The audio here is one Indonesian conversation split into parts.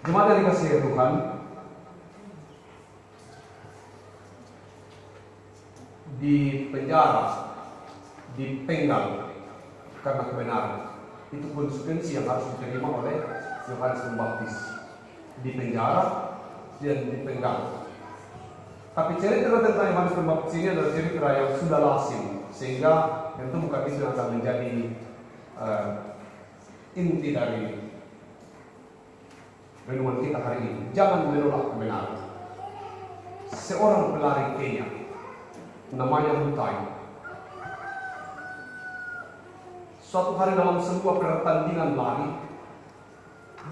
Jemaat yang dikasihi Tuhan, di penjara, dipenggal karena kebenaran, itu konsekuensi yang harus diterima oleh Yohanes Pembaptis. Di penjara dan dipenggal. Tapi cerita tentang Yohanes Pembaptis ini adalah cerita yang sudah lazim, sehingga tentu bukan itu yang akan menjadi inti dari renungan kita hari ini. Jangan menolak kebenaran. Seorang pelari Kenya namanya Mutai, suatu hari dalam sebuah pertandingan lari,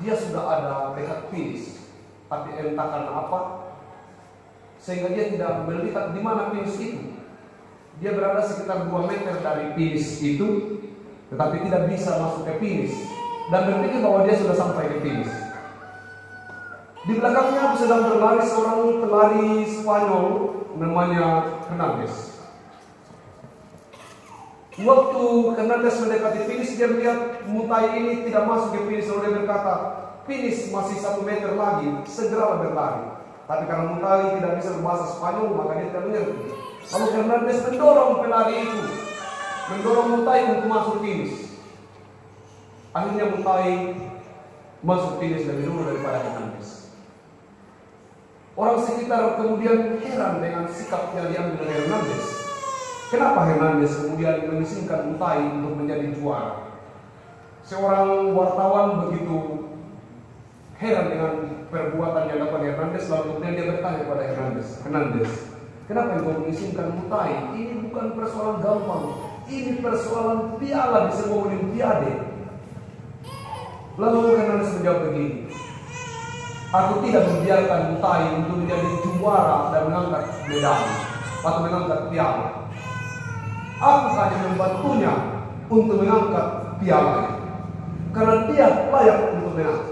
dia sudah ada dekat finish, tapi entah karena apa sehingga dia tidak melihat di mana finish itu. Dia berada sekitar 2 meter dari finish itu, tetapi tidak bisa masuk ke finish, dan berpikir bahwa dia sudah sampai ke finish. Di belakangnya sedang berlari seorang pelari Spanyol namanya Hernandez. Waktu Hernandez mendekati finish, dia melihat Mutai ini tidak masuk ke finish, lalu dia berkata, finish masih 1 meter lagi, segera berlari. Tapi karena Mutai tidak bisa berbahasa Spanyol, maka dia tidak mengerti. Lalu Hernandez mendorong pelari itu, mendorong Mutai untuk masuk finish. Akhirnya Mutai masuk finish lebih dulu daripada Hernandez. Orang sekitar kemudian heran dengan sikap yang diambil oleh Hernandez. Kenapa Hernandez kemudian mengizinkan Mutai untuk menjadi juara? Seorang wartawan begitu heran dengan perbuatan yang dilakukan Hernandez, lalu kemudian dia bertanya kepada Hernandez, kenapa engkau mengizinkan Mutai? Ini bukan persoalan gampang, ini persoalan piala di sebuah olimpiade. Lalu Hernandez menjawab begini, aku tidak membiarkan Mutai untuk menjadi juara dan mengangkat medali atau mengangkat piala. Aku hanya membantunya untuk mengangkat piala, karena dia layak untuk menang.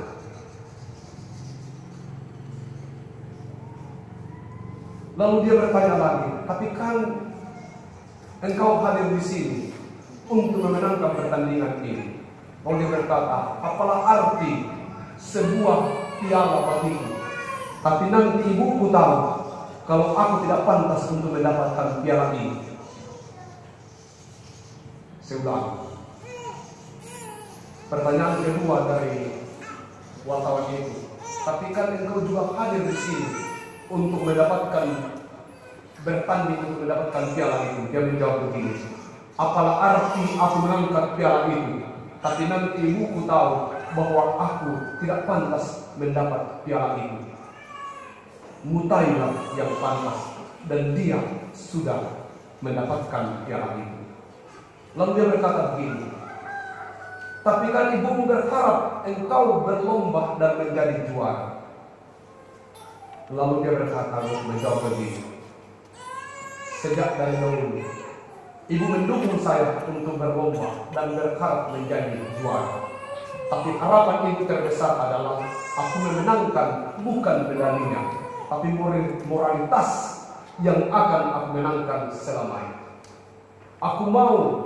Lalu dia bertanya lagi, tapi kan engkau hadir di sini untuk memenangkan pertandingan ini. Lalu dia berkata, apalah arti sebuah piala bagiku, tapi nanti ibuku tahu kalau aku tidak pantas untuk mendapatkan piala ini. Saya ulangi. Pertanyaan kedua dari wartawan itu, tapi kan engkau juga hadir di sini untuk mendapatkan, bertanding untuk mendapatkan piala itu. Dia menjawab begini, apalah arti aku mengangkat piala itu, tapi nanti ibuku tahu bahwa aku tidak pantas mendapat piala itu. Mutailah yang pantas, dan dia sudah mendapatkan piala itu. Lalu dia berkata begini, tapi kan ibumu berharap engkau berlomba dan menjadi juara. Lalu dia berkata, menjawab begini, sejak dari dahulu ibu mendukung saya untuk berlomba dan berharap menjadi juara. Tapi harapan itu terbesar adalah aku memenangkan bukan medalinya, tapi moralitas yang akan aku menangkan selamanya. Aku mau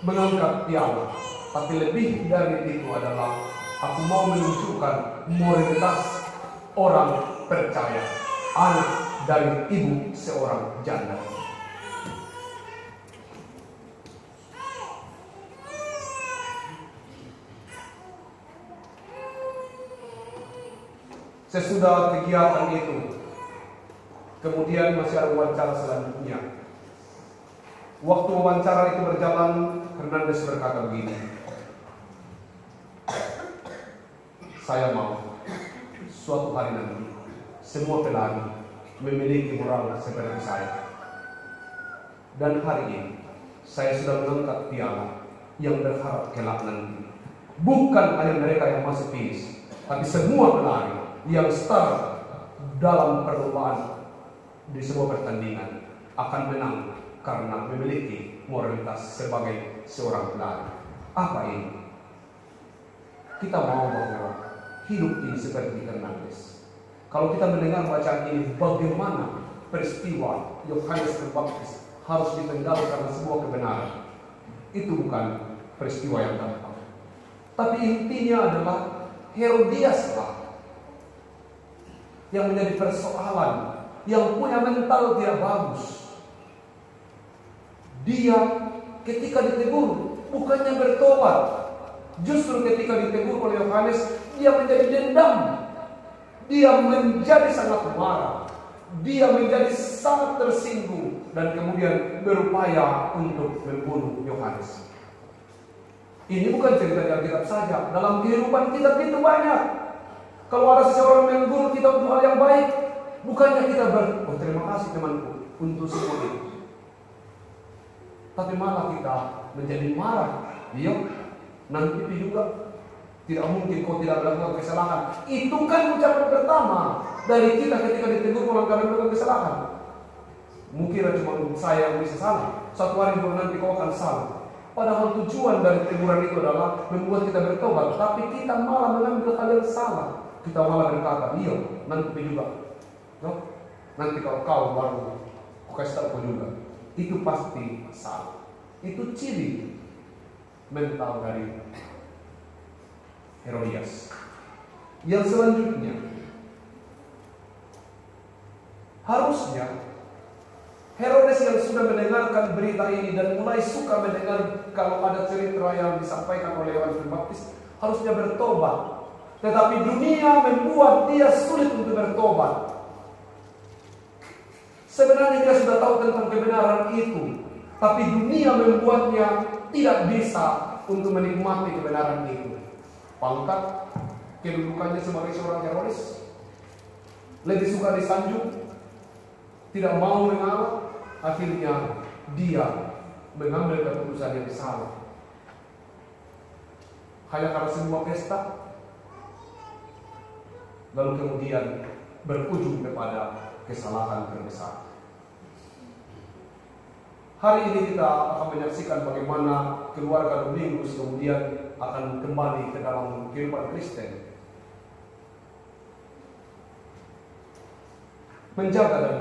mengangkat piala, tapi lebih dari itu adalah aku mau menunjukkan moralitas orang percaya, anak dari ibu seorang janda. Sesudah kegiatan itu, kemudian masih ada wawancara selanjutnya. Waktu wawancara itu berjalan, Hernandez berkata begini, saya mau suatu hari nanti semua pelari memiliki moral seperti saya. Dan hari ini saya sudah mengangkat piala yang berharap kelak nanti bukan hanya mereka yang masuk finish, tapi semua pelari yang start dalam perlombaan di sebuah pertandingan akan menang karena memiliki moralitas sebagai seorang pelari. Apa ini? Kita mau bahwa hidup ini seperti Hernandez. Kalau kita mendengar bacaan ini, bagaimana peristiwa Yohanes Pembaptis harus dipenggal karena sebuah kebenaran, itu bukan peristiwa yang gampang. Tapi intinya adalah Herodias lah yang menjadi persoalan, yang punya mental tidak bagus. Dia ketika ditegur bukannya bertobat, justru ketika ditegur oleh Yohanes dia menjadi dendam, dia menjadi sangat marah, dia menjadi sangat tersinggung, dan kemudian berupaya untuk membunuh Yohanes. Ini bukan cerita di Alkitab saja, dalam kehidupan kita begitu banyak. Kalau ada seseorang menegur kita untuk hal yang baik, bukannya kita terima kasih temanku untuk semua itu, tapi malah kita menjadi marah. Iya, nanti juga tidak mungkin kau tidak melakukan kesalahan. Itu kan ucapan pertama dari kita ketika ditegur orang karena melakukan kesalahan. Mungkin cuma saya yang bisa salah, satu hari juga nanti kau akan salah. Padahal tujuan dari teguran itu adalah membuat kita bertobat, tapi kita malah mengambil hal yang salah. Kita malah berkata, iya, nanti juga. No? Nanti kalau kau baru kau kasih tahu kau juga. Itu pasti salah. Itu ciri mental dari Herodias. Yang selanjutnya, harusnya Herodes yang sudah mendengarkan berita ini dan mulai suka mendengar kalau ada cerita yang disampaikan oleh Yohanes Pembaptis, harusnya bertobat. Tetapi dunia membuat dia sulit untuk bertobat. Sebenarnya dia sudah tahu tentang kebenaran itu, tapi dunia membuatnya tidak bisa untuk menikmati kebenaran itu. Pangkat, kedudukannya sebagai seorang Herodes, lebih suka disanjung, tidak mau mengalah. Akhirnya dia mengambil keputusan yang salah. Hanya karena sebuah pesta, lalu kemudian berujung kepada kesalahan terbesar. Hari ini kita akan menyaksikan bagaimana keluarga Domingus kemudian akan kembali ke dalam kehidupan Kristen, menjaga dan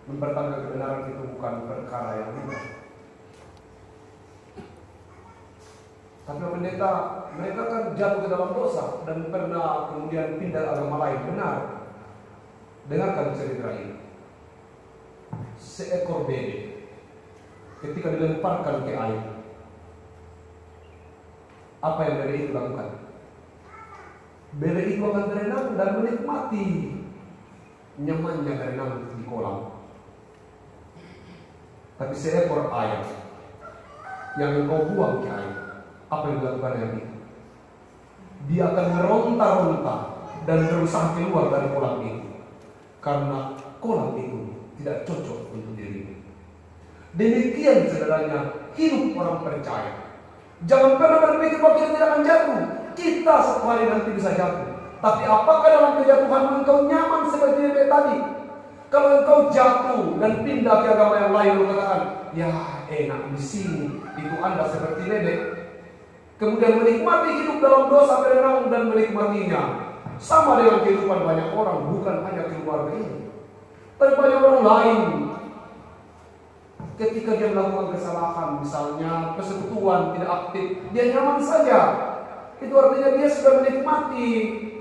mempertahankan kebenaran itu bukan perkara yang mudah. Tapi pendeta, mereka kan jatuh ke dalam dosa dan pernah kemudian pindah agama lain. Benar. Dengarkan cerita ini. Seekor bebek ketika dilemparkan ke air, apa yang bebek itu lakukan? Bebek itu akan berenang dan menikmati nyamannya berenang di kolam. Tapi seekor ayam yang engkau buang ke air, apa yang dilakukan ayam itu? Dia akan meronta-ronta dan berusaha keluar dari kolam itu, karena kolam itu tidak cocok untuk dirinya. Demikian sebenarnya hidup orang percaya. Jangan pernah berpikir bahwa kita tidak akan jatuh. Kita satu hari nanti bisa jatuh. Tapi apakah dalam kejatuhan engkau nyaman seperti bebek tadi? Kalau engkau jatuh dan pindah ke agama yang lain, lu katakan, ya enak di sini. Itu Anda seperti bebek. Kemudian menikmati hidup dalam dosa, berenang dan menikmatinya. Sama dengan kehidupan banyak orang, bukan hanya keluarga ini. Tapi banyak orang lain, ketika dia melakukan kesalahan, misalnya persekutuan tidak aktif, dia nyaman saja. Itu artinya dia sudah menikmati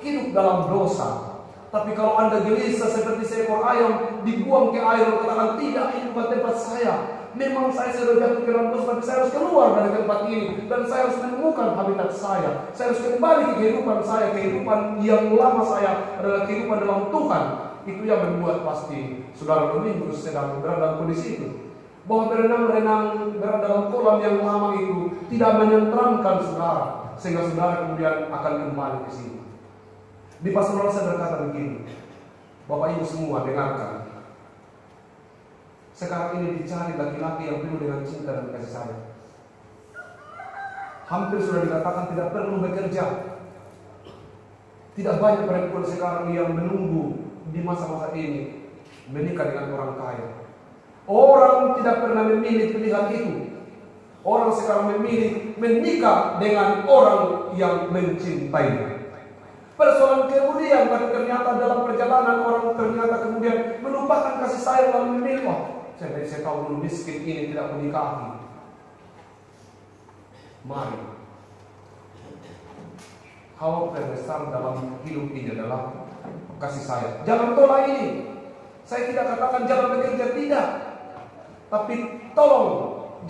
hidup dalam dosa. Tapi kalau Anda gelisah seperti seekor ayam dibuang ke air, katakan tidak, ini bukan tempat saya. Memang saya sudah jatuh ke dalam dosa, tapi saya harus keluar dari tempat ini dan saya harus menemukan habitat saya. Saya harus kembali ke kehidupan saya, kehidupan yang lama saya adalah kehidupan dalam Tuhan. Itu yang membuat pasti saudara Domingus sedang berada dalam kondisi itu. Bahwa berenang-renang berada dalam kolam yang lama itu tidak menyenteramkan saudara, sehingga saudara kemudian akan kembali ke sini. Di pastoral saya berkata begini, Bapak Ibu semua dengarkan. Sekarang ini dicari laki-laki yang penuh dengan cinta dan kasih sayang. Hampir sudah dikatakan tidak perlu bekerja. Tidak banyak perempuan sekarang yang menunggu di masa-masa ini menikah dengan orang kaya. Orang tidak pernah memilih pilihan itu. Orang sekarang memilih menikah dengan orang yang mencintainya. Persoalan kemudian, tapi ternyata dalam perjalanan orang ternyata kemudian melupakan kasih sayang lalu memilih, wah, saya tahu dulu miskin ini tidak menikahi. Mari, hal terbesar dalam hidup ini adalah kasih sayang. Jangan tolak ini. Saya tidak katakan jangan bekerja, tidak. Tapi tolong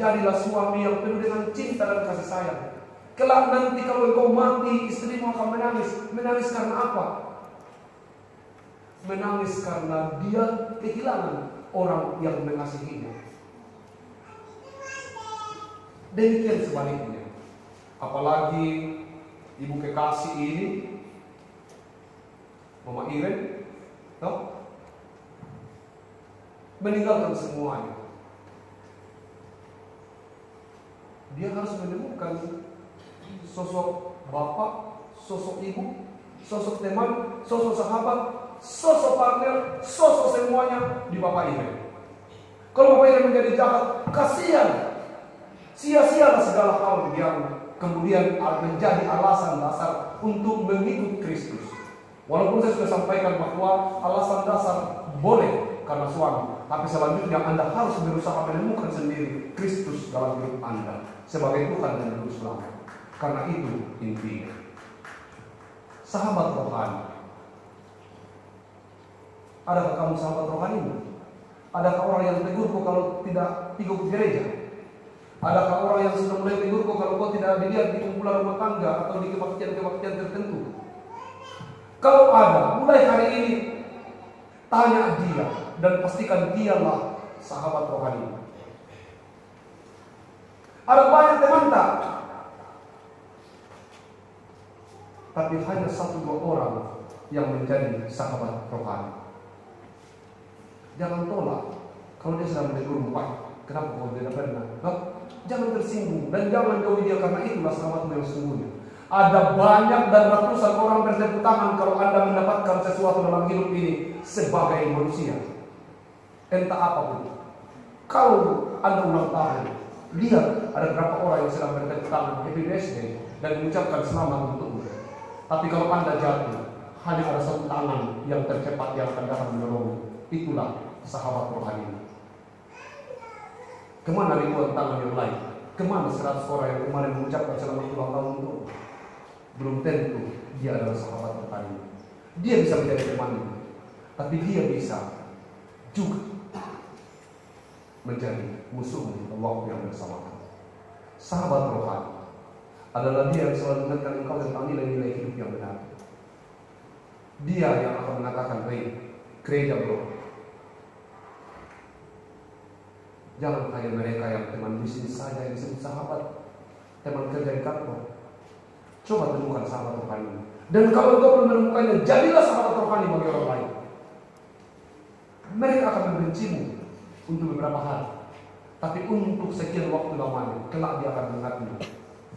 jadilah suami yang penuh dengan cinta dan kasih sayang. Kelak nanti kalau engkau mati, istrimu akan menangis. Menangis karena apa? Menangis karena dia kehilangan orang yang mengasihinya. Demikian sebaliknya. Apalagi ibu kekasih ini, Mama Iren, meninggalkan semuanya. Dia harus menemukan sosok bapak, sosok ibu, sosok teman, sosok sahabat, sosok partner, sosok semuanya di Bapak Iren. Kalau Bapak Iren menjadi jahat, kasihan. Sia-sialah segala hal yang kemudian menjadi alasan dasar untuk mengikut Kristus. Walaupun saya sudah sampaikan bahwa alasan dasar boleh karena suami, tapi selanjutnya Anda harus berusaha menemukan sendiri Kristus dalam hidup Anda sebagai Tuhan dan Juru Selamat. Karena itu intinya. Sahabat rohani. Adakah kamu sahabat rohani? Adakah orang yang tegurku kalau tidak pergi ke gereja? Adakah orang yang sudah mulai tegurku kalau kau tidak dilihat di kumpulan rumah tangga atau di kebaktian-kebaktian tertentu? Kalau ada, mulai hari ini tanya dia dan pastikan dialah sahabat rohani. Ada banyak teman tak? Tapi hanya 1-2 orang yang menjadi sahabat rohani. Jangan tolak kalau dia sedang menegurmu, Pak. Kenapa kau tidak pernah? Jangan tersinggung dan jangan jauhi dia, karena itulah sahabatmu yang sesungguhnya. Ada banyak dan ratusan orang bertepuk tangan kalau Anda mendapatkan sesuatu dalam hidup ini sebagai manusia. Entah apapun. Kalau Anda ulang tahun, lihat ada berapa orang yang sedang bertepuk tangan happy birthday dan mengucapkan selamat untukmu. Tapi kalau Anda jatuh, hanya ada 1 tangan yang tercepat yang akan datang menolongmu. Itulah sahabat rohani. Kemana ribuan tangan yang lain? Kemana 100 orang yang kemarin mengucapkan selamat ulang tahun untuk? Belum tentu dia adalah sahabat rohani. Dia bisa menjadi temanmu, tapi dia bisa juga menjadi musuhmu di waktu yang bersamaan. Sahabat rohani adalah dia yang selalu mengingatkan engkau tentang nilai-nilai hidup yang benar. Dia yang akan mengatakan, "Hei, gereja bro, jangan hanya mereka yang teman bisnis saja yang disebut sahabat, teman kerja di kantor. Coba temukan sahabat rohani. Dan kalau engkau belum menemukannya, jadilah sahabat rohani bagi orang lain. Mereka akan membencimu untuk beberapa hari, tapi untuk sekian waktu lamanya, kelak dia akan mengingatmu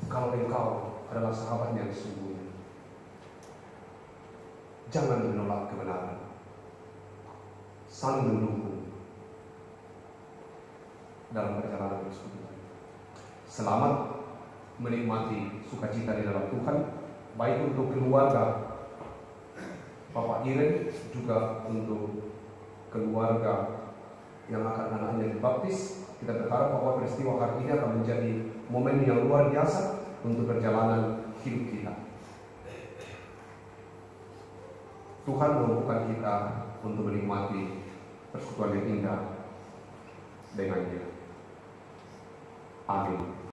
kalau engkau adalah sahabatnya yang sesungguhnya. Jangan menolak kebenaran, saling mendukung dalam perjalanan persekutuan. Selamat menikmati sukacita di dalam Tuhan, baik untuk keluarga Bapak Iren, juga untuk keluarga yang akan anaknya dibaptis. Kita berharap bahwa peristiwa hari ini akan menjadi momen yang luar biasa untuk perjalanan hidup kita. Tuhan memampukan kita untuk menikmati persekutuan yang indah dengan Dia. Amin.